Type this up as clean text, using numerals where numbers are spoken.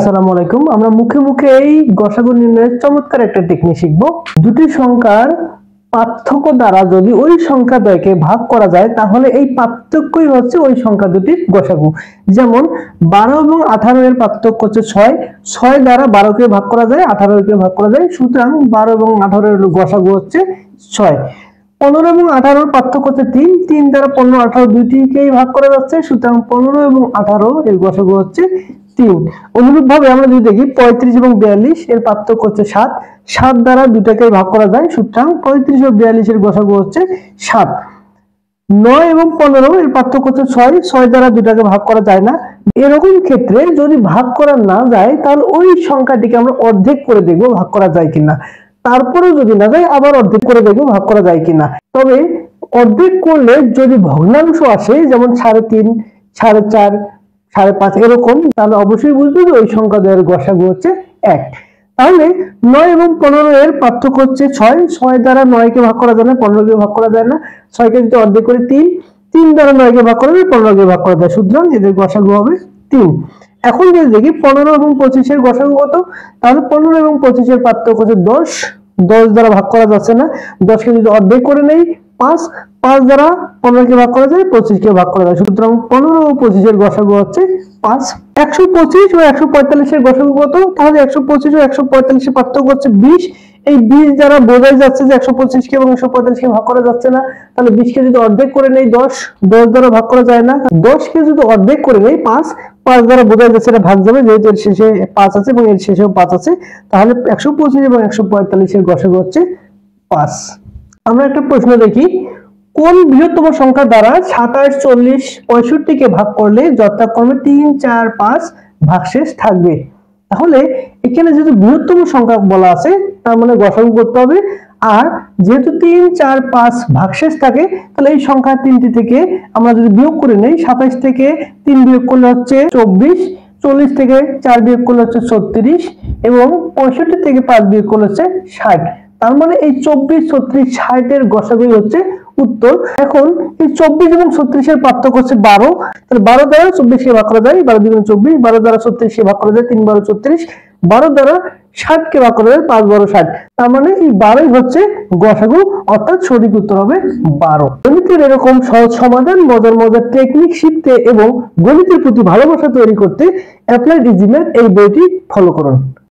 আসসালামু আলাইকুম। আমরা মুখে মুখে এই গসাগু নির্ণয়ের চমৎকার একটা টেকনিক শিখব। দুটি সংখ্যার পার্থক্য দ্বারা যদি ওই সংখ্যা দ্বয়কে ভাগ করা যায় তাহলে এই পার্থক্যই হচ্ছে ওই সংখ্যা দুটির গসাগু। যেমন 12 এবং 18 এর পার্থক্য হচ্ছে 6, 6 দ্বারা 12 কে ভাগ করা যায়, 18 কে ভাগ করা যায়, সুতরাং 12 এবং 18 এর গসাগু হচ্ছে 6। 15 এবং 18 এর পার্থক্য হচ্ছে 3, 3 দ্বারা 15 18 দুইটিকেই ভাগ করা যাচ্ছে, সুতরাং 15 এবং 18 এর গসাগু হচ্ছে 3। অনুরূপভাবে আমরা যদি দেখি 35 এবং 42 এর পার্থক্য হচ্ছে 7, 7 দ্বারা দুটাকে ভাগ করা যায়, সুতরাং 35 ও 42 এর গসাগু হচ্ছে 7। 9 এবং 15 এর পার্থক্য হচ্ছে 6, 6 দ্বারা দুটাকে ভাগ করা যায় না। এরকম ক্ষেত্রে যদি ভাগ করা না যায় তাহলে ওই সংখ্যাটিকে আমরা অর্ধেক করে দেখব ভাগ করা যায় কিনা, তারপরেও যদি না যায় আবার অর্ধেক করে দেখব ভাগ করা যায় কিনা। তবে অর্ধেক করলে যদি ভগ্নাংশ আসে যেমন 3.5, 4.5, 5.5 এরকম, তাহলে অবশ্যই বুঝবো যে ওই সংখ্যা দ্বয়ের গসাগু হচ্ছে 1। তাহলে 9 এবং 15 এর পার্থক্য হচ্ছে 6, 6 দ্বারা 9 কে ভাগ করা যায় না, 15 কে ভাগ করা যায় না। 6 কে যদি অর্ধেক করে 3, 3 দ্বারা 9 কে ভাগ করা যায়, 15 কে ভাগ করা যায়, সুতরাং এদের গসাগু হবে 3। এখন যদি দেখি 15 এবং 25 এর গসাগু কত, তাহলে 15 এবং 25 এর পার্থক্য হচ্ছে 10, 10 দ্বারা ভাগ করা যাচ্ছে না। 10 কে যদি অর্ধেক করে নেই 5, 5 দ্বারা 15 কে ভাগ করা যায়, 25 কে ভাগ করা যায়, সুতরাং 15 ও 25 এর গসাগু হচ্ছে 5। 125 ও 145 এর গসাগু কত, তাহলে 125 ও 145 এর পার্থক্য হচ্ছে 20। এই 20 দ্বারা বোঝাই যাচ্ছে যে 125 কে এবং 145 কে ভাগ করা যাচ্ছে না, তাহলে 20 কে যদি অর্ধেক করে নেই 10, 10 দ্বারা ভাগ করা যায় না। 10 কে যদি অর্ধেক করে নেই 5, 5 দ্বারা বোঝাই যাচ্ছে এটা ভাগ যাবে, যেহেতু এর শেষে 5 আছে এবং এর শেষেও 5 আছে, তাহলে 125 এবং 145 এর গসাগু হচ্ছে 5। আমরা একটা প্রশ্ন দেখি, কোন বৃহত্তম সংখ্যা দ্বারা 27, 40, 65 কে ভাগ করলে যথাক্রমে 3, 4, 5 ভাগশেষ থাকবে। তাহলে এখানে যেহেতু বৃহত্তম সংখ্যা বলা আছে তার মানে গসাগু করতে হবে, আর যেহেতু 3, 4, 5 ভাগশেষ থাকে তাহলে এই সংখ্যা তিনটি থেকে আমরা যদি বিয়োগ করে নেই, 27 থেকে 3 বিয়োগ করলে হচ্ছে 24, 40 থেকে 4 বিয়োগ করলে হচ্ছে 36 এবং 65 থেকে 5 বিয়োগ করলে হচ্ছে 60। তার মানে এই 24, 36, 60 এর গসাগুই হচ্ছে উত্তর। এখন এই 24 এবং 36 এর পার্থক্য হচ্ছে 12, তাহলে 12 দ্বারা 24 কে ভাগ করা যায়, 12 দ্বিগুণ 24, 12 দ্বারা 36 কে ভাগ করা যায়, 3 12 36, 12 দ্বারা 60 কে ভাগ করা যায়, 5 12 60। তার মানে এই 12ই হচ্ছে গসাগু, অর্থাৎ সঠিক উত্তর হবে 12। গণিতের এরকম সহজ সমাধান, মজার মজার টেকনিক শিখতে এবং গণিতের প্রতি ভালোবাসা তৈরি করতে অ্যাপ্লাইড ইজি ম্যাথ এই বইটি ফলো করুন।